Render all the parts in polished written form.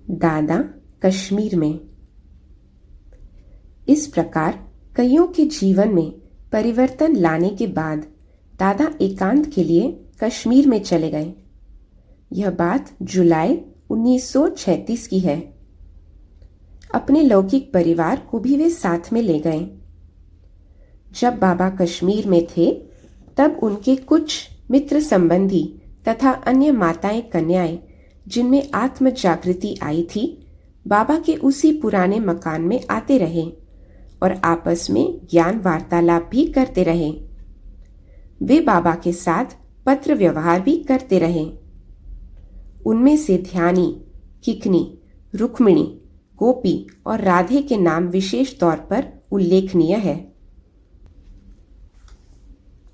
दादा कश्मीर में। इस प्रकार कईयों के जीवन में परिवर्तन लाने के बाद दादा एकांत के लिए कश्मीर में चले गए। यह बात जुलाई 1936 की है। अपने लौकिक परिवार को भी वे साथ में ले गए। जब बाबा कश्मीर में थे तब उनके कुछ मित्र संबंधी तथा अन्य माताएं कन्याएं जिनमें आत्म जागृति आई थी, बाबा के उसी पुराने मकान में आते रहे और आपस में ज्ञान वार्तालाप भी करते रहे। वे बाबा के साथ पत्र व्यवहार भी करते रहे। उनमें से ध्यानी, किकनी, रुक्मिणी, गोपी और राधे के नाम विशेष तौर पर उल्लेखनीय है।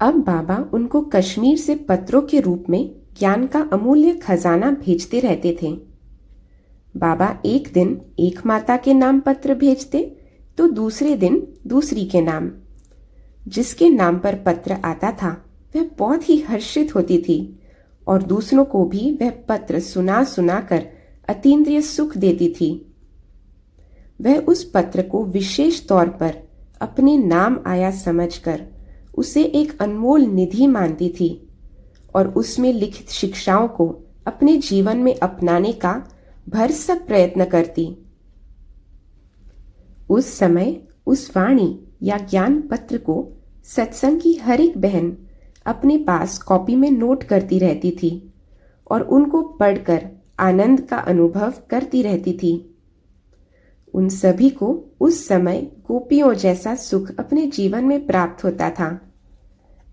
अब बाबा उनको कश्मीर से पत्रों के रूप में ज्ञान का अमूल्य खजाना भेजते रहते थे। बाबा एक दिन एक माता के नाम पत्र भेजते तो दूसरे दिन दूसरी के नाम। जिसके नाम पर पत्र आता था वह बहुत ही हर्षित होती थी और दूसरों को भी वह पत्र सुना सुना कर अतीन्द्रिय सुख देती थी। वह उस पत्र को विशेष तौर पर अपने नाम आया समझकर उसे एक अनमोल निधि मानती थी और उसमें लिखित शिक्षाओं को अपने जीवन में अपनाने का भरसक प्रयत्न करती। उस समय उस वाणी या ज्ञान पत्र को सत्संग की हर एक बहन अपने पास कॉपी में नोट करती रहती थी और उनको पढ़कर आनंद का अनुभव करती रहती थी। उन सभी को उस समय गोपियों जैसा सुख अपने जीवन में प्राप्त होता था।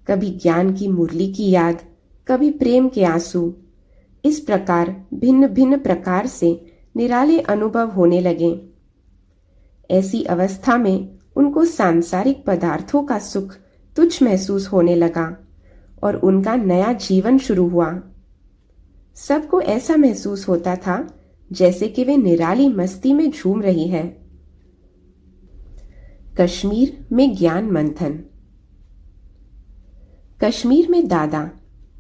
कभी ज्ञान की मुरली की याद, कभी प्रेम के आंसू। इस प्रकार भिन्न भिन्न प्रकार से निराले अनुभव होने लगे। ऐसी अवस्था में उनको सांसारिक पदार्थों का सुख तुच्छ महसूस होने लगा और उनका नया जीवन शुरू हुआ। सबको ऐसा महसूस होता था जैसे कि वे निराली मस्ती में झूम रही है। कश्मीर में ज्ञान मंथन। कश्मीर में दादा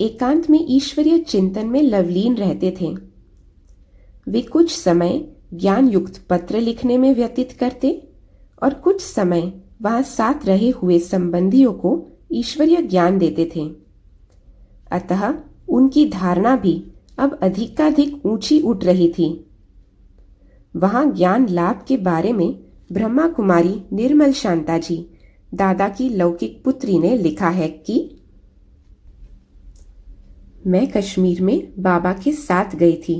एकांत में ईश्वरीय चिंतन में लवलीन रहते थे। वे कुछ समय ज्ञान युक्त पत्र लिखने में व्यतीत करते और कुछ समय वहां साथ रहे हुए संबंधियों को ईश्वरीय ज्ञान देते थे। अतः उनकी धारणा भी अब अधिकाधिक ऊंची उठ रही थी। वहां ज्ञान लाभ के बारे में ब्रह्मा कुमारी निर्मल शांता जी, दादा की लौकिक पुत्री, ने लिखा है कि मैं कश्मीर में बाबा के साथ गई थी।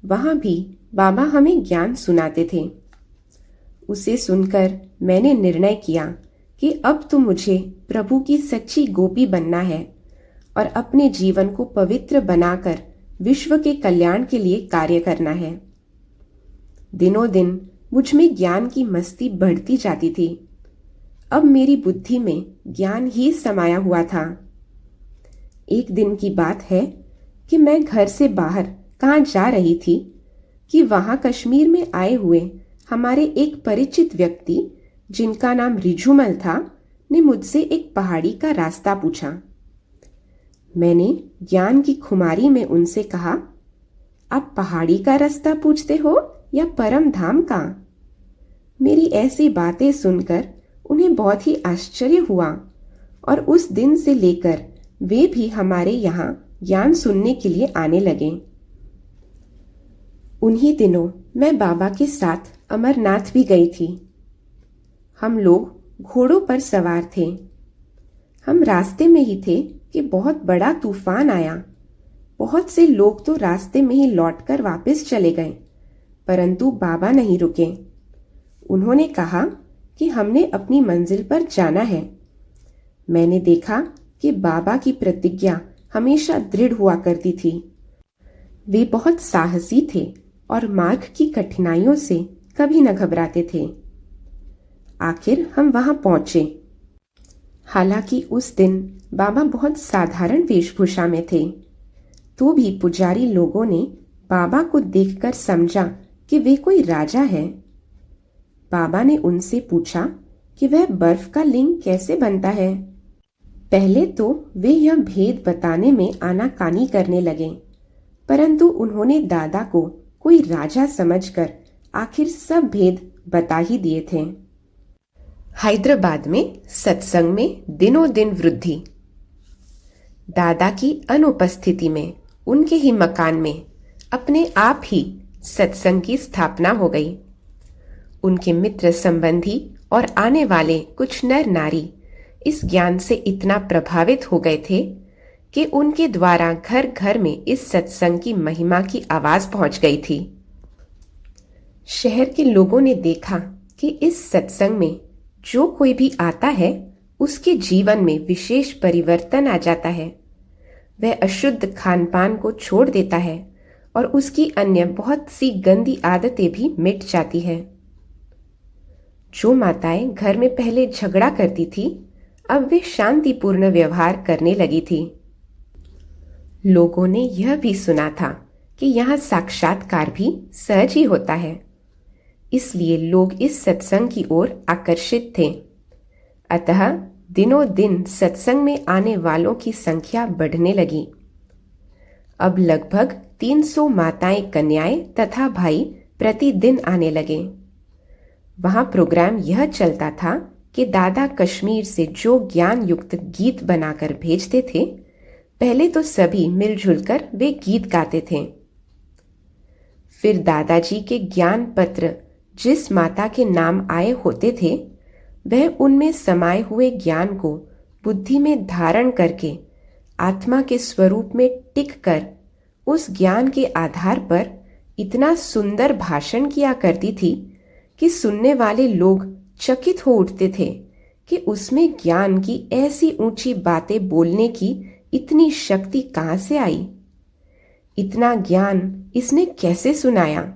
वहां भी बाबा हमें ज्ञान सुनाते थे। उसे सुनकर मैंने निर्णय किया कि अब तो मुझे प्रभु की सच्ची गोपी बनना है और अपने जीवन को पवित्र बनाकर विश्व के कल्याण के लिए कार्य करना है। दिनों दिन मुझ में ज्ञान की मस्ती बढ़ती जाती थी। अब मेरी बुद्धि में ज्ञान ही समाया हुआ था। एक दिन की बात है कि मैं घर से बाहर कहाँ जा रही थी कि वहां कश्मीर में आए हुए हमारे एक परिचित व्यक्ति, जिनका नाम रिझुमल था, ने मुझसे एक पहाड़ी का रास्ता पूछा। मैंने ज्ञान की खुमारी में उनसे कहा, आप पहाड़ी का रास्ता पूछते हो या परम धाम का? मेरी ऐसी बातें सुनकर उन्हें बहुत ही आश्चर्य हुआ और उस दिन से लेकर वे भी हमारे यहाँ ज्ञान सुनने के लिए आने लगे। उन्हीं दिनों मैं बाबा के साथ अमरनाथ भी गई थी। हम लोग घोड़ों पर सवार थे। हम रास्ते में ही थे कि बहुत बड़ा तूफान आया। बहुत से लोग तो रास्ते में ही लौटकर वापस चले गए, परंतु बाबा नहीं रुके। उन्होंने कहा कि हमने अपनी मंजिल पर जाना है। मैंने देखा कि बाबा की प्रतिज्ञा हमेशा दृढ़ हुआ करती थी। वे बहुत साहसी थे और मार्ग की कठिनाइयों से कभी न घबराते थे। आखिर हम वहां पहुंचे। हालांकि उस दिन बाबा बहुत साधारण वेशभूषा में थे, तो भी पुजारी लोगों ने बाबा को देखकर समझा कि वे कोई राजा है। बाबा ने उनसे पूछा कि वह बर्फ का लिंग कैसे बनता है। पहले तो वे यह भेद बताने में आनाकानी करने लगे, परंतु उन्होंने दादा को कोई राजा समझकर आखिर सब भेद बता ही दिए थे। हैदराबाद में सत्संग में दिनों दिन वृद्धि। दादा की अनुपस्थिति में उनके ही मकान में अपने आप ही सत्संग की स्थापना हो गई। उनके मित्र संबंधी और आने वाले कुछ नर नारी इस ज्ञान से इतना प्रभावित हो गए थे कि उनके द्वारा घर घर में इस सत्संग की महिमा की आवाज पहुंच गई थी। शहर के लोगों ने देखा कि इस सत्संग में जो कोई भी आता है उसके जीवन में विशेष परिवर्तन आ जाता है। वह अशुद्ध खान पान को छोड़ देता है और उसकी अन्य बहुत सी गंदी आदतें भी मिट जाती है। जो माताएं घर में पहले झगड़ा करती थी, अब वे शांतिपूर्ण व्यवहार करने लगी थी। लोगों ने यह भी सुना था कि यहाँ साक्षात्कार भी सहज ही होता है, इसलिए लोग इस सत्संग की ओर आकर्षित थे। अतः दिनों दिन सत्संग में आने वालों की संख्या बढ़ने लगी। अब लगभग 300 माताएं, कन्याएं तथा भाई प्रतिदिन आने लगे। वहां प्रोग्राम यह चलता था कि दादा कश्मीर से जो ज्ञान युक्त गीत बनाकर भेजते थे, पहले तो सभी मिलजुल कर वे गीत गाते थे। फिर दादाजी के ज्ञान पत्र जिस माता के नाम आए होते थे, वह उनमें समाये हुए ज्ञान को बुद्धि में धारण करके आत्मा के स्वरूप में टिक कर उस ज्ञान के आधार पर इतना सुंदर भाषण किया करती थी कि सुनने वाले लोग चकित हो उठते थे कि उसमें ज्ञान की ऐसी ऊंची बातें बोलने की इतनी शक्ति कहाँ से आई। इतना ज्ञान इसने कैसे सुनाया।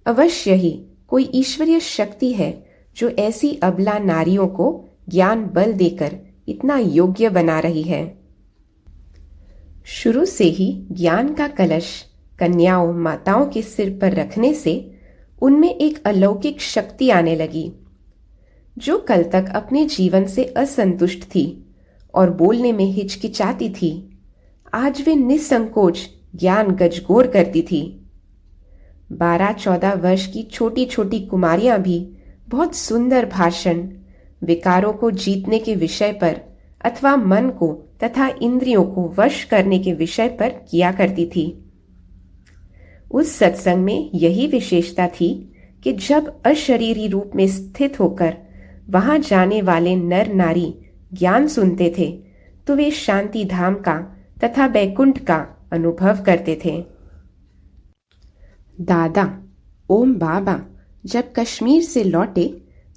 अवश्य ही कोई ईश्वरीय शक्ति है जो ऐसी अबला नारियों को ज्ञान बल देकर इतना योग्य बना रही है। शुरू से ही ज्ञान का कलश कन्याओं माताओं के सिर पर रखने से उनमें एक अलौकिक शक्ति आने लगी। जो कल तक अपने जीवन से असंतुष्ट थी और बोलने में हिचकिचाती थी, आज वे निसंकोच ज्ञान गजगोर करती थी। 12-14 वर्ष की छोटी छोटी कुमारियां भी बहुत सुंदर भाषण विकारों को जीतने के विषय पर अथवा मन को तथा इंद्रियों को वश करने के विषय पर किया करती थी। उस सत्संग में यही विशेषता थी कि जब अशरीरी रूप में स्थित होकर वहां जाने वाले नर नारी ज्ञान सुनते थे, तो वे शांति धाम का तथा बैकुंठ का अनुभव करते थे। दादा ओम बाबा जब कश्मीर से लौटे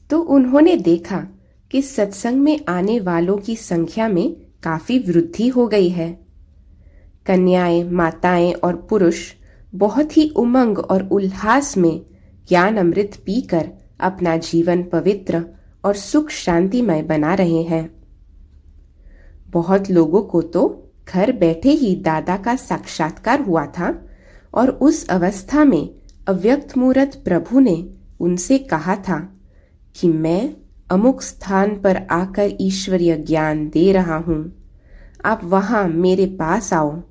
तो उन्होंने देखा कि सत्संग में आने वालों की संख्या में काफी वृद्धि हो गई है। कन्याएं, माताएं और पुरुष बहुत ही उमंग और उल्लास में ज्ञान अमृत पीकर अपना जीवन पवित्र और सुख शांतिमय बना रहे हैं। बहुत लोगों को तो घर बैठे ही दादा का साक्षात्कार हुआ था और उस अवस्था में अव्यक्त मूर्त प्रभु ने उनसे कहा था कि मैं अमुक स्थान पर आकर ईश्वरीय ज्ञान दे रहा हूं, आप वहां मेरे पास आओ।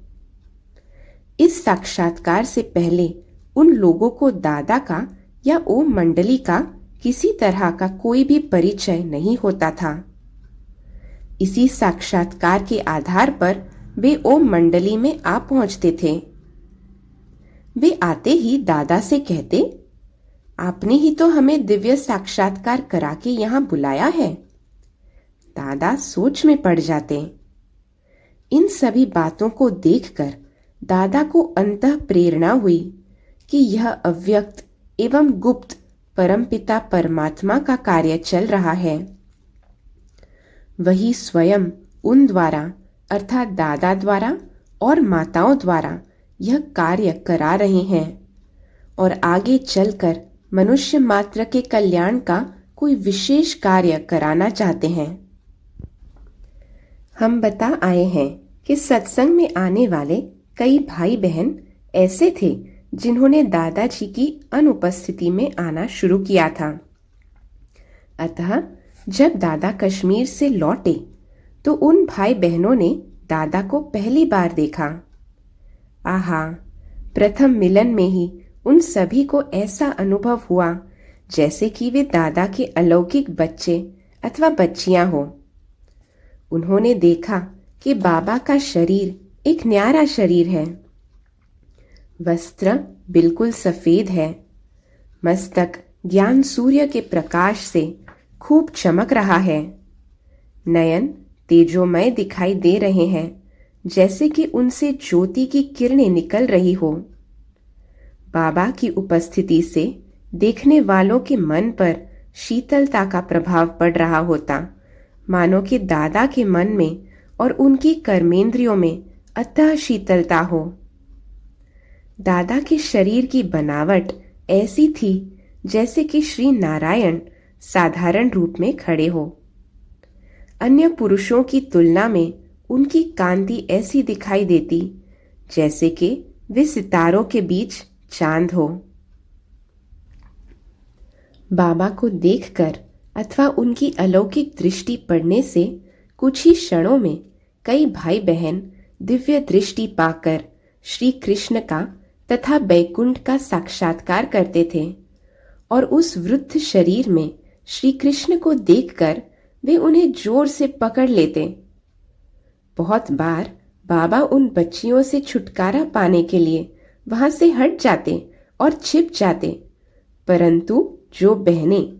इस साक्षात्कार से पहले उन लोगों को दादा का या ओम मंडली का किसी तरह का कोई भी परिचय नहीं होता था। इसी साक्षात्कार के आधार पर वे ओम मंडली में आ पहुंचते थे। वे आते ही दादा से कहते, आपने ही तो हमें दिव्य साक्षात्कार करा के यहां बुलाया है। दादा सोच में पड़ जाते। इन सभी बातों को देखकर दादा को अंतः प्रेरणा हुई कि यह अव्यक्त एवं गुप्त परमपिता परमात्मा का कार्य चल रहा है। वही स्वयं उन द्वारा अर्थात दादा द्वारा और माताओं द्वारा यह कार्य करा रहे हैं और आगे चलकर मनुष्य मात्र के कल्याण का कोई विशेष कार्य कराना चाहते हैं। हम बता आए हैं कि सत्संग में आने वाले कई भाई बहन ऐसे थे जिन्होंने दादाजी की अनुपस्थिति में आना शुरू किया था। अतः जब दादा कश्मीर से लौटे तो उन भाई बहनों ने दादा को पहली बार देखा। आहा, प्रथम मिलन में ही उन सभी को ऐसा अनुभव हुआ जैसे कि वे दादा के अलौकिक बच्चे अथवा बच्चियां हो। उन्होंने देखा कि बाबा का शरीर एक न्यारा शरीर है। वस्त्र बिल्कुल सफेद है। मस्तक ज्ञान सूर्य के प्रकाश से खूब चमक रहा है। नयन तेजोमय दिखाई दे रहे हैं, जैसे कि उनसे ज्योति की किरणें निकल रही हो। बाबा की उपस्थिति से देखने वालों के मन पर शीतलता का प्रभाव पड़ रहा होता, मानो कि दादा के मन में और उनकी कर्मेंद्रियों में अतः शीतलता हो। दादा के शरीर की बनावट ऐसी थी जैसे कि श्री नारायण साधारण रूप में खड़े हो। अन्य पुरुषों की तुलना में उनकी कांति ऐसी दिखाई देती जैसे कि वे सितारों के बीच चांद हो। बाबा को देखकर अथवा उनकी अलौकिक दृष्टि पड़ने से कुछ ही क्षणों में कई भाई बहन दिव्य दृष्टि पाकर श्री कृष्ण का तथा बैकुंठ का साक्षात्कार करते थे और उस वृद्ध शरीर में श्री कृष्ण को देखकर वे उन्हें जोर से पकड़ लेते। बहुत बार बाबा उन बच्चियों से छुटकारा पाने के लिए वहां से हट जाते और छिप जाते, परंतु जो बहनें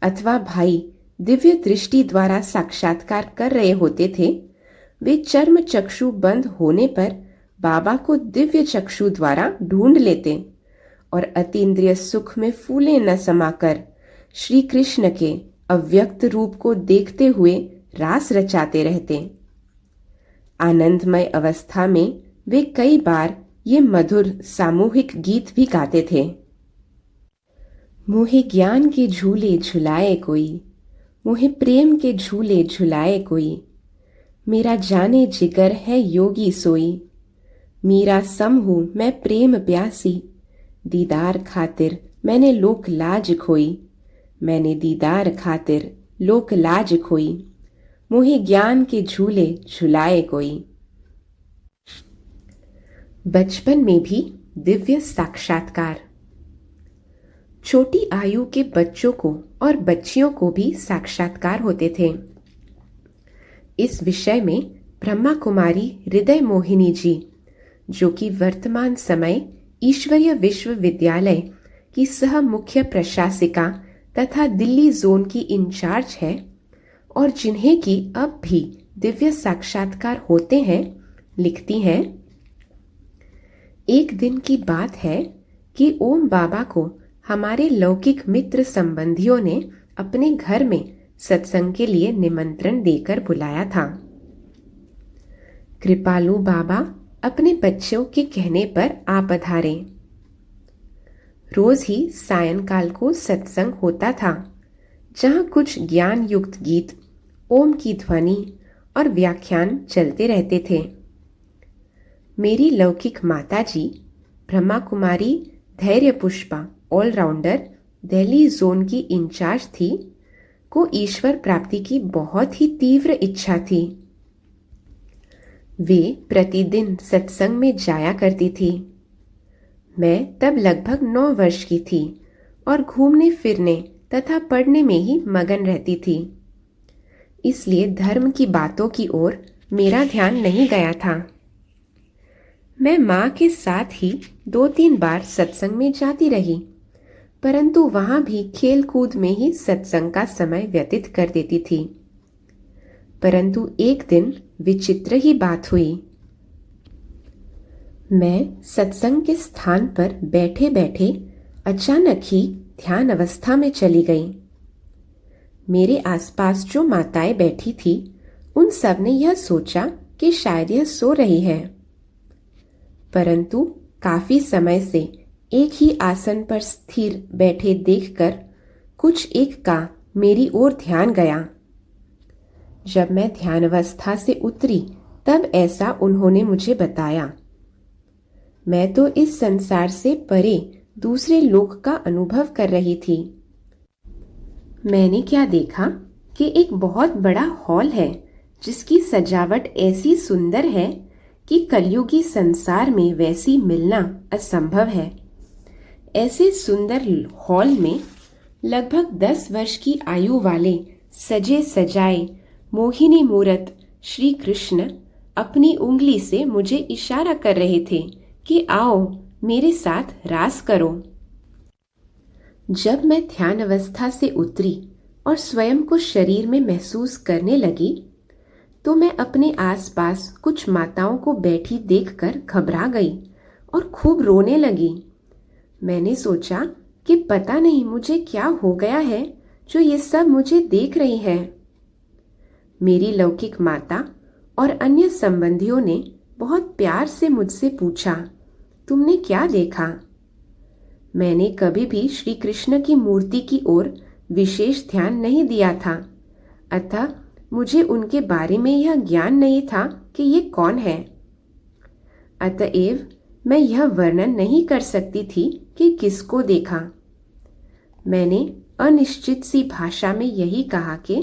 अथवा भाई दिव्य दृष्टि द्वारा साक्षात्कार कर रहे होते थे, वे चर्म चक्षु बंद होने पर बाबा को दिव्य चक्षु द्वारा ढूंढ लेते और अतीन्द्रिय सुख में फूले न समाकर श्री कृष्ण के अव्यक्त रूप को देखते हुए रास रचाते रहते। आनंदमय अवस्था में वे कई बार ये मधुर सामूहिक गीत भी गाते थे। मोहे ज्ञान के झूले झुलाए कोई, मोहे प्रेम के झूले झुलाए कोई, मेरा जाने जिगर है योगी सोई, मीरा सम हूं मैं प्रेम प्यासी, दीदार खातिर मैंने लोक लाज खोई, मैंने दीदार खातिर लोक लाज खोई, मोहे ज्ञान के झूले झुलाए कोई। बचपन में भी दिव्य साक्षात्कार। छोटी आयु के बच्चों को और बच्चियों को भी साक्षात्कार होते थे। इस विषय में ब्रह्मा कुमारी हृदय मोहिनी जी, जो कि वर्तमान समय ईश्वरीय विश्वविद्यालय की सह मुख्य प्रशासिका तथा दिल्ली जोन की इंचार्ज है और जिन्हें कि अब भी दिव्य साक्षात्कार होते हैं, लिखती हैं, एक दिन की बात है कि ओम बाबा को हमारे लौकिक मित्र संबंधियों ने अपने घर में सत्संग के लिए निमंत्रण देकर बुलाया था। कृपालु बाबा अपने बच्चों के कहने पर आ पधारे। रोज ही सायंकाल को सत्संग होता था, जहां कुछ ज्ञान युक्त गीत, ओम की ध्वनि और व्याख्यान चलते रहते थे। मेरी लौकिक माताजी ब्रह्मा कुमारी धैर्य पुष्पा ऑलराउंडर दिल्ली जोन की इंचार्ज थी, को ईश्वर प्राप्ति की बहुत ही तीव्र इच्छा थी। वे प्रतिदिन सत्संग में जाया करती थी। मैं तब लगभग 9 वर्ष की थी और घूमने फिरने तथा पढ़ने में ही मगन रहती थी, इसलिए धर्म की बातों की ओर मेरा ध्यान नहीं गया था। मैं माँ के साथ ही 2-3 बार सत्संग में जाती रही, परंतु वहां भी खेल कूद में ही सत्संग का समय व्यतीत कर देती थी। परंतु एक दिन विचित्र ही बात हुई। मैं सत्संग के स्थान पर बैठे बैठे अचानक ही ध्यान अवस्था में चली गई। मेरे आसपास जो माताएं बैठी थी, उन सब ने यह सोचा कि शायद यह सो रही है, परंतु काफी समय से एक ही आसन पर स्थिर बैठे देखकर कुछ एक का मेरी ओर ध्यान गया। जब मैं ध्यानावस्था से उतरी तब ऐसा उन्होंने मुझे बताया। मैं तो इस संसार से परे दूसरे लोक का अनुभव कर रही थी। मैंने क्या देखा कि एक बहुत बड़ा हॉल है, जिसकी सजावट ऐसी सुंदर है कि कलयुगी संसार में वैसी मिलना असंभव है। ऐसे सुंदर हॉल में लगभग 10 वर्ष की आयु वाले सजे सजाए मोहिनी मूरत श्री कृष्ण अपनी उंगली से मुझे इशारा कर रहे थे कि आओ मेरे साथ रास करो। जब मैं ध्यान अवस्था से उतरी और स्वयं को शरीर में महसूस करने लगी तो मैं अपने आसपास कुछ माताओं को बैठी देखकर घबरा गई और खूब रोने लगी। मैंने सोचा कि पता नहीं मुझे क्या हो गया है जो ये सब मुझे देख रही है। मेरी लौकिक माता और अन्य संबंधियों ने बहुत प्यार से मुझसे पूछा, तुमने क्या देखा? मैंने कभी भी श्री कृष्ण की मूर्ति की ओर विशेष ध्यान नहीं दिया था, अतः मुझे उनके बारे में यह ज्ञान नहीं था कि ये कौन है। अतएव मैं यह वर्णन नहीं कर सकती थी कि किसको देखा। मैंने अनिश्चित सी भाषा में यही कहा कि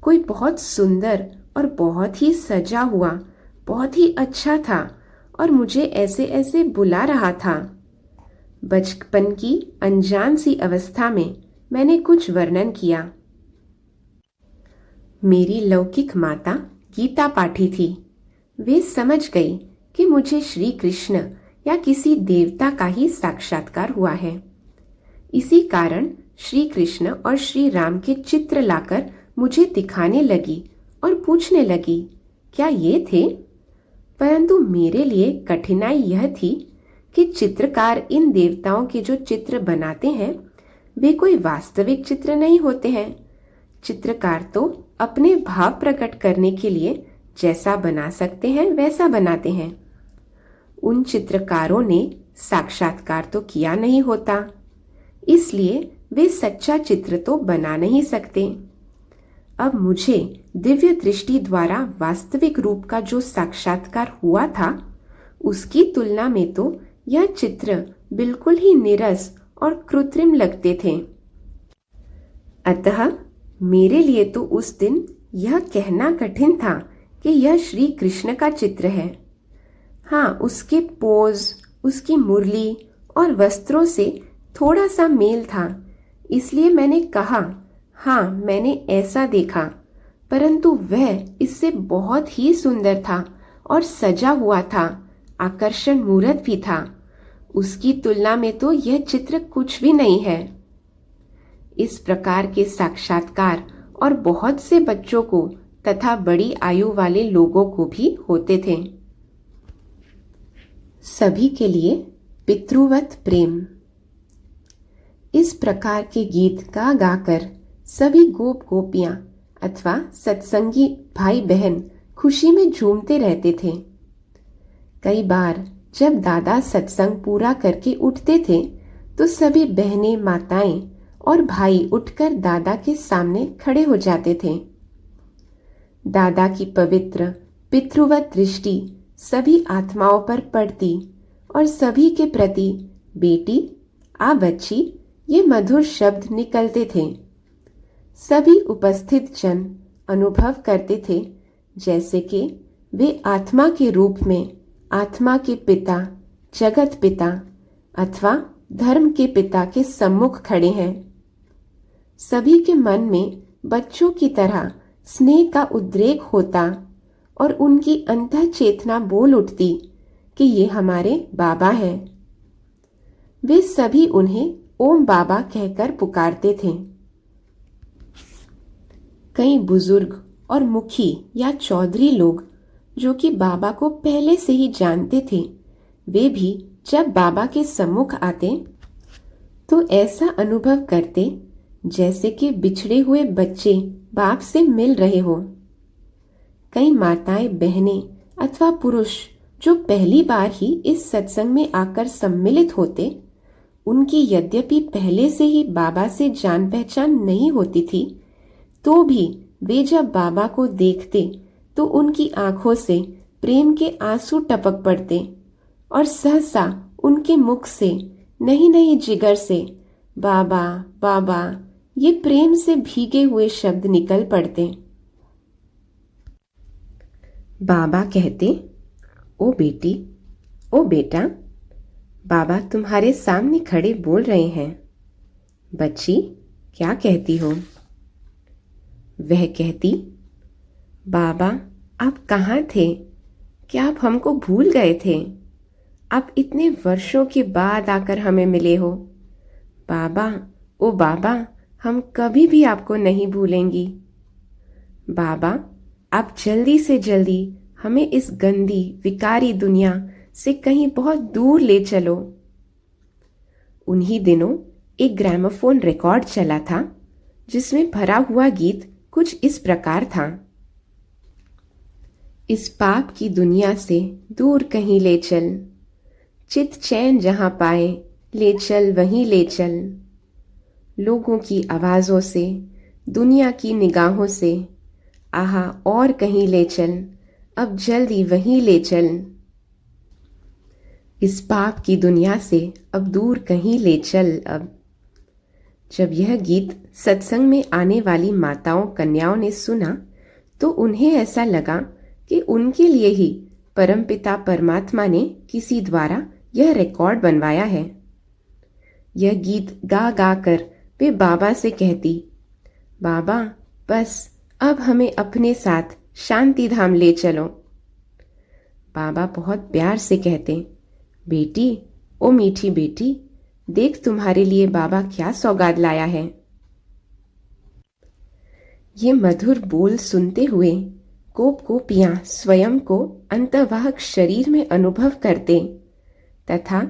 कोई बहुत सुंदर और बहुत ही सजा हुआ, बहुत ही अच्छा था और मुझे ऐसे ऐसे बुला रहा था। बचपन की अनजान सी अवस्था में मैंने कुछ वर्णन किया। मेरी लौकिक माता गीता पाठी थी। वे समझ गई कि मुझे श्री कृष्ण या किसी देवता का ही साक्षात्कार हुआ है। इसी कारण श्री कृष्ण और श्री राम के चित्र लाकर मुझे दिखाने लगी और पूछने लगी, क्या ये थे? परंतु मेरे लिए कठिनाई यह थी कि चित्रकार इन देवताओं के जो चित्र बनाते हैं वे कोई वास्तविक चित्र नहीं होते हैं। चित्रकार तो अपने भाव प्रकट करने के लिए जैसा बना सकते हैं वैसा बनाते हैं। उन चित्रकारों ने साक्षात्कार तो किया नहीं होता, इसलिए वे सच्चा चित्र तो बना नहीं सकते। अब मुझे दिव्य दृष्टि द्वारा वास्तविक रूप का जो साक्षात्कार हुआ था उसकी तुलना में तो यह चित्र बिल्कुल ही नीरस और कृत्रिम लगते थे। अतः मेरे लिए तो उस दिन यह कहना कठिन था कि यह श्री कृष्ण का चित्र है। हाँ, उसके पोज, उसकी मुरली और वस्त्रों से थोड़ा सा मेल था, इसलिए मैंने कहा, हाँ मैंने ऐसा देखा, परंतु वह इससे बहुत ही सुंदर था और सजा हुआ था, आकर्षण मूर्त भी था। उसकी तुलना में तो यह चित्र कुछ भी नहीं है। इस प्रकार के साक्षात्कार और बहुत से बच्चों को तथा बड़ी आयु वाले लोगों को भी होते थे। सभी के लिए पितृवत प्रेम। इस प्रकार के गीत गा गाकर सभी गोप गोपियां अथवा सत्संगी भाई बहन खुशी में झूमते रहते थे। कई बार जब दादा सत्संग पूरा करके उठते थे तो सभी बहनें, माताएं और भाई उठकर दादा के सामने खड़े हो जाते थे। दादा की पवित्र पितृवत दृष्टि सभी आत्माओं पर पड़ती और सभी के प्रति बेटी, आ बच्ची, ये मधुर शब्द निकलते थे। सभी उपस्थित जन अनुभव करते थे जैसे कि वे आत्मा के रूप में आत्मा के पिता, जगत पिता अथवा धर्म के पिता के सम्मुख खड़े हैं। सभी के मन में बच्चों की तरह स्नेह का उद्रेक होता और उनकी अंतः चेतना बोल उठती कि ये हमारे बाबा हैं। वे सभी उन्हें ओम बाबा कहकर पुकारते थे। कई बुजुर्ग और मुखी या चौधरी लोग जो कि बाबा को पहले से ही जानते थे, वे भी जब बाबा के सम्मुख आते तो ऐसा अनुभव करते जैसे कि बिछड़े हुए बच्चे बाप से मिल रहे हो। कई माताएं, बहनें अथवा पुरुष जो पहली बार ही इस सत्संग में आकर सम्मिलित होते, उनकी यद्यपि पहले से ही बाबा से जान पहचान नहीं होती थी, तो भी वे जब बाबा को देखते तो उनकी आंखों से प्रेम के आंसू टपक पड़ते और सहसा उनके मुख से नहीं नहीं जिगर से बाबा बाबा ये प्रेम से भीगे हुए शब्द निकल पड़ते। बाबा कहते, ओ बेटी, ओ बेटा, बाबा तुम्हारे सामने खड़े बोल रहे हैं। बच्ची, क्या कहती हो? वह कहती, बाबा आप कहाँ थे? क्या आप हमको भूल गए थे? आप इतने वर्षों के बाद आकर हमें मिले हो। बाबा, ओ बाबा, हम कभी भी आपको नहीं भूलेंगी। बाबा, आप जल्दी से जल्दी हमें इस गंदी विकारी दुनिया से कहीं बहुत दूर ले चलो। उन्हीं दिनों एक ग्रामोफोन रिकॉर्ड चला था जिसमें भरा हुआ गीत कुछ इस प्रकार था। इस पाप की दुनिया से दूर कहीं ले चल, चित चैन जहां पाए ले चल वहीं ले चल। लोगों की आवाजों से, दुनिया की निगाहों से, आहा और कहीं ले चल, अब जल्दी वहीं ले चल। इस पाप की दुनिया से अब दूर कहीं ले चल अब। जब यह गीत सत्संग में आने वाली माताओं कन्याओं ने सुना तो उन्हें ऐसा लगा कि उनके लिए ही परमपिता परमात्मा ने किसी द्वारा यह रिकॉर्ड बनवाया है। यह गीत गा गा कर वे बाबा से कहती, बाबा बस अब हमें अपने साथ शांति धाम ले चलो। बाबा बहुत प्यार से कहते, बेटी, ओ मीठी बेटी, देख तुम्हारे लिए बाबा क्या सौगात लाया है। ये मधुर बोल सुनते हुए गोपियां स्वयं को अंतर्वाहक शरीर में अनुभव करते तथा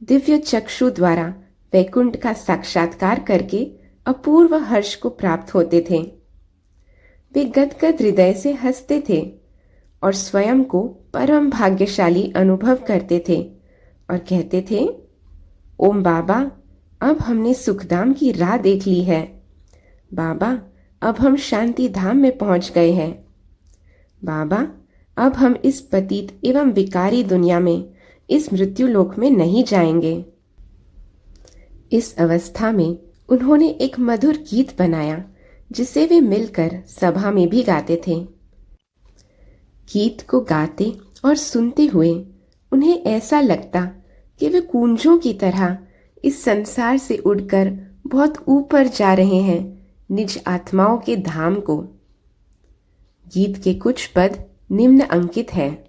दिव्य चक्षु द्वारा वैकुंठ का साक्षात्कार करके अपूर्व हर्ष को प्राप्त होते थे। वे गदगद हृदय से हंसते थे और स्वयं को परम भाग्यशाली अनुभव करते थे और कहते थे, ओम बाबा, अब हमने सुखधाम की राह देख ली है। बाबा, अब हम शांति धाम में पहुंच गए हैं। बाबा, अब हम इस पतित एवं विकारी दुनिया में, इस मृत्यु लोक में नहीं जाएंगे। इस अवस्था में उन्होंने एक मधुर गीत बनाया जिसे वे मिलकर सभा में भी गाते थे। गीत को गाते और सुनते हुए उन्हें ऐसा लगता कि वे कूंजों की तरह इस संसार से उड़कर बहुत ऊपर जा रहे हैं निज आत्माओं के धाम को। गीत के कुछ पद निम्न अंकित हैं।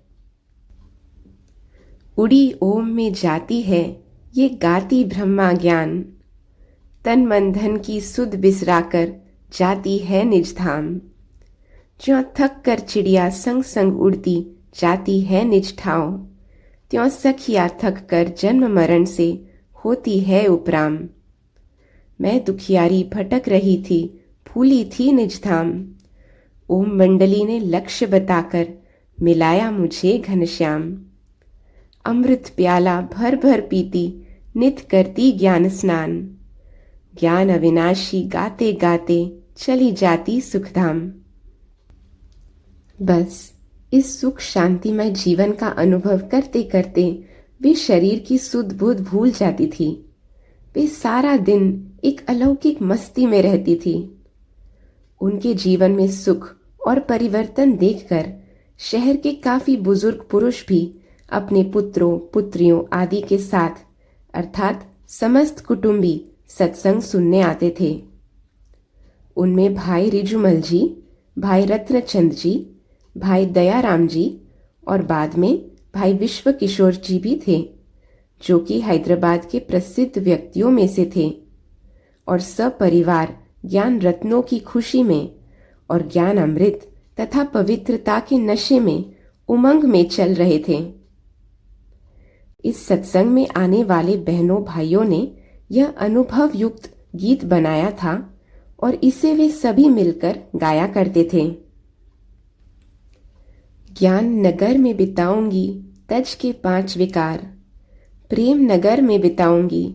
उड़ी ओम में जाती है ये गाती ब्रह्मा ज्ञान, तन मन धन की सुध बिसराकर जाती है निज धाम। ज्यों थक कर चिड़िया संग संग उड़ती जाती है निज ठाव, त्यों सखिया थक कर जन्म मरण से होती है उपराम। मैं दुखियारी भटक रही थी, भूली थी निज धाम, ओम मंडली ने लक्ष्य बताकर मिलाया मुझे घनश्याम। अमृत प्याला भर भर पीती, नित करती ज्ञान स्नान, ज्ञान अविनाशी गाते गाते चली जाती सुखधाम। बस इस सुख शांतिमय जीवन का अनुभव करते करते वे शरीर की सुध बुध भूल जाती थी। वे सारा दिन एक अलौकिक मस्ती में रहती थी। उनके जीवन में सुख और परिवर्तन देखकर शहर के काफी बुजुर्ग पुरुष भी अपने पुत्रों पुत्रियों आदि के साथ अर्थात समस्त कुटुंबी सत्संग सुनने आते थे। उनमें भाई रिजुमल जी, भाई रत्नचंद जी, भाई दयाराम जी और बाद में भाई विश्व किशोर जी भी थे, जो कि हैदराबाद के प्रसिद्ध व्यक्तियों में से थे और सपरिवार ज्ञान रत्नों की खुशी में और ज्ञान अमृत तथा पवित्रता के नशे में उमंग में चल रहे थे। इस सत्संग में आने वाले बहनों भाइयों ने यह अनुभव युक्त गीत बनाया था और इसे वे सभी मिलकर गाया करते थे। ज्ञान नगर में बिताऊंगी तज के 5 विकार, प्रेम नगर में बिताऊंगी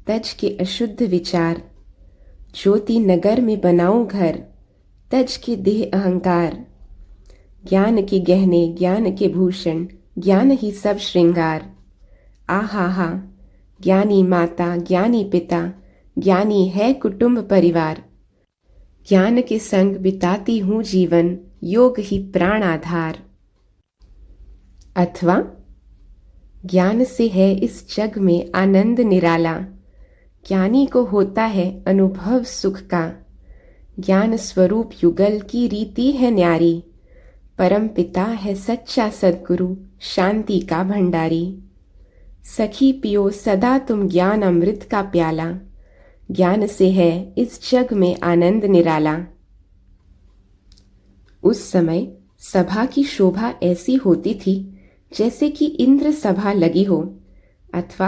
तज के अशुद्ध विचार, ज्योति नगर में बनाऊं घर तज के देह अहंकार, ज्ञान के गहने ज्ञान के भूषण ज्ञान ही सब श्रृंगार। आहा हा, ज्ञानी माता ज्ञानी पिता ज्ञानी है कुटुंब परिवार, ज्ञान के संग बिताती हूँ जीवन योग ही प्राण आधार। अथवा ज्ञान से है इस जग में आनंद निराला, ज्ञानी को होता है अनुभव सुख का। ज्ञान स्वरूप युगल की रीति है न्यारी, परम पिता है सच्चा सद्गुरु, शांति का भंडारी। सखी पियो सदा तुम ज्ञान अमृत का प्याला, ज्ञान से है इस जग में आनंद निराला। उस समय सभा की शोभा ऐसी होती थी जैसे कि इंद्र सभा लगी हो अथवा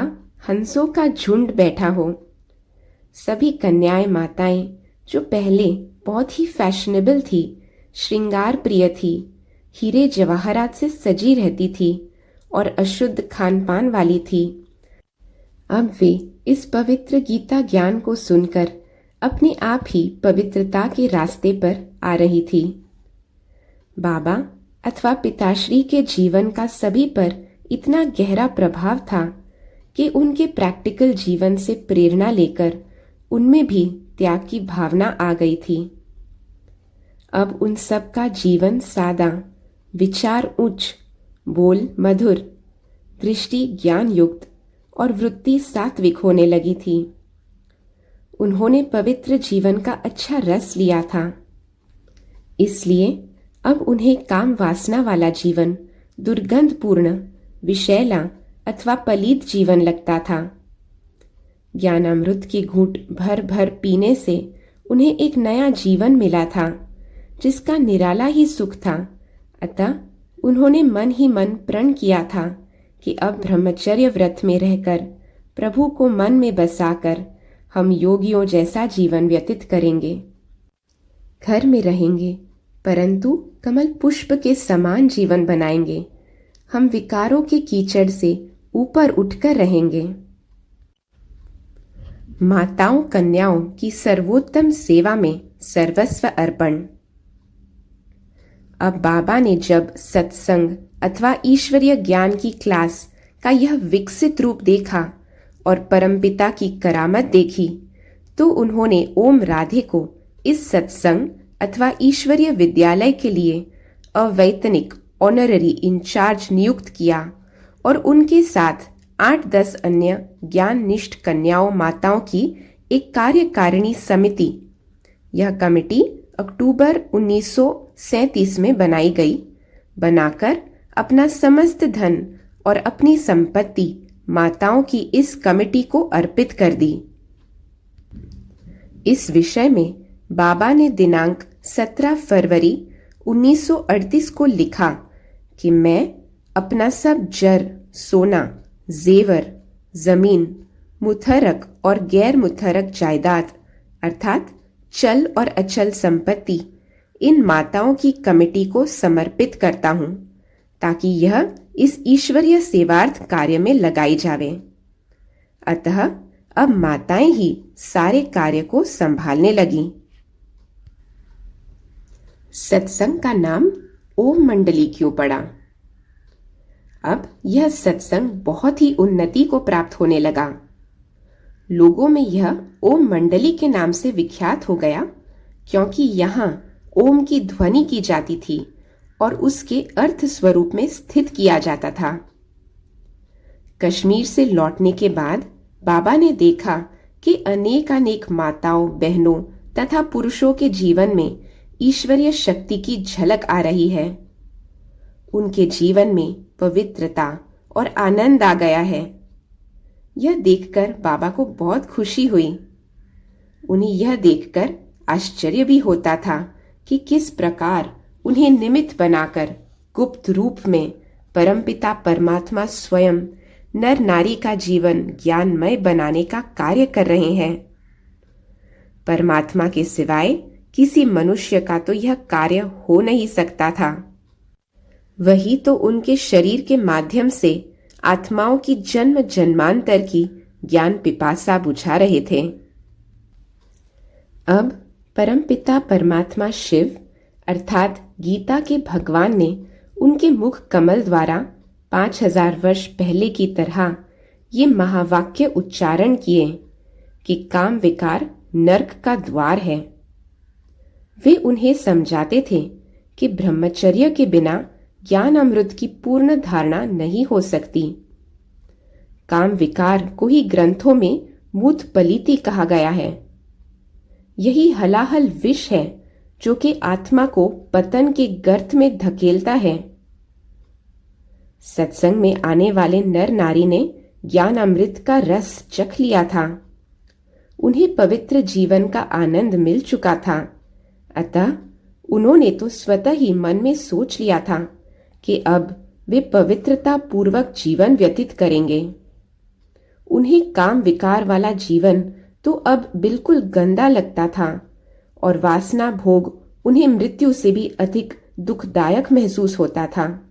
हंसों का झुंड बैठा हो। सभी कन्याएं माताएं जो पहले बहुत ही फैशनेबल थी, श्रृंगार प्रिय थी, हीरे जवाहरात से सजी रहती थी और अशुद्ध खान पान वाली थी, अब वे इस पवित्र गीता ज्ञान को सुनकर अपने आप ही पवित्रता के रास्ते पर आ रही थी। बाबा अथवा पिताश्री के जीवन का सभी पर इतना गहरा प्रभाव था कि उनके प्रैक्टिकल जीवन से प्रेरणा लेकर उनमें भी त्याग की भावना आ गई थी। अब उन सब का जीवन सादा, विचार उच्च, बोल मधुर, दृष्टि ज्ञान युक्त और वृत्ति सात्विक होने लगी थी। उन्होंने पवित्र जीवन का अच्छा रस लिया था, इसलिए अब उन्हें काम वासना वाला जीवन दुर्गंधपूर्ण, विषैला अथवा पलीद जीवन लगता था। ज्ञानामृत के घूंट भर भर पीने से उन्हें एक नया जीवन मिला था जिसका निराला ही सुख था। अतः उन्होंने मन ही मन प्रण किया था कि अब ब्रह्मचर्य व्रत में रहकर प्रभु को मन में बसाकर हम योगियों जैसा जीवन व्यतीत करेंगे। घर में रहेंगे परंतु कमल पुष्प के समान जीवन बनाएंगे। हम विकारों के कीचड़ से ऊपर उठकर रहेंगे। माताओं कन्याओं की सर्वोत्तम सेवा में सर्वस्व अर्पण। अब बाबा ने जब सत्संग अथवा ईश्वरीय ज्ञान की क्लास का यह विकसित रूप देखा और परमपिता की करामत देखी, तो उन्होंने ओम राधे को इस सत्संग अथवा ईश्वरीय विद्यालय के लिए अवैतनिक ऑनररी इंचार्ज नियुक्त किया और उनके साथ 8-10 अन्य ज्ञाननिष्ठ कन्याओं माताओं की एक कार्यकारिणी समिति, यह कमेटी अक्टूबर 1937 में बनाई गई, बनाकर अपना समस्त धन और अपनी संपत्ति माताओं की इस कमेटी को अर्पित कर दी। इस विषय में बाबा ने दिनांक 17 फरवरी 1938 को लिखा कि मैं अपना सब जर, सोना, जेवर, जमीन, मुथरक और गैर मुथरक जायदाद अर्थात चल और अचल संपत्ति इन माताओं की कमेटी को समर्पित करता हूं ताकि यह इस ईश्वरीय सेवार्थ कार्य में लगाई जावे। अतः अब माताएं ही सारे कार्य को संभालने लगी। सत्संग का नाम ओम मंडली क्यों पड़ा? अब यह सत्संग बहुत ही उन्नति को प्राप्त होने लगा। लोगों में यह ओम मंडली के नाम से विख्यात हो गया क्योंकि यहाँ ओम की ध्वनि की जाती थी और उसके अर्थ स्वरूप में स्थित किया जाता था। कश्मीर से लौटने के बाद बाबा ने देखा कि अनेक माताओं, बहनों तथा पुरुषों के जीवन में ईश्वरीय शक्ति की झलक आ रही है। उनके जीवन में पवित्रता और आनंद आ गया है। यह देखकर बाबा को बहुत खुशी हुई। उन्हें यह देखकर आश्चर्य भी होता था कि किस प्रकार उन्हें निमित्त बनाकर गुप्त रूप में परमपिता परमात्मा स्वयं नर नारी का जीवन ज्ञानमय बनाने का कार्य कर रहे हैं। परमात्मा के सिवाय किसी मनुष्य का तो यह कार्य हो नहीं सकता था। वही तो उनके शरीर के माध्यम से आत्माओं की जन्म जन्मांतर की ज्ञान पिपासा बुझा रहे थे। अब परमपिता परमात्मा शिव अर्थात गीता के भगवान ने उनके मुख कमल द्वारा 5000 वर्ष पहले की तरह ये महावाक्य उच्चारण किए कि काम विकार नर्क का द्वार है। वे उन्हें समझाते थे कि ब्रह्मचर्य के बिना ज्ञान अमृत की पूर्ण धारणा नहीं हो सकती। काम विकार को ही ग्रंथों में मूत पलीति कहा गया है। यही हलाहल विष है जो कि आत्मा को पतन के गर्त में धकेलता है। सत्संग में आने वाले नर नारी ने ज्ञान अमृत का रस चख लिया था। उन्हें पवित्र जीवन का आनंद मिल चुका था। अतः उन्होंने तो स्वतः ही मन में सोच लिया था कि अब वे पवित्रता पूर्वक जीवन व्यतीत करेंगे। उन्हें काम विकार वाला जीवन तो अब बिल्कुल गंदा लगता था और वासना भोग उन्हें मृत्यु से भी अधिक दुखदायक महसूस होता था।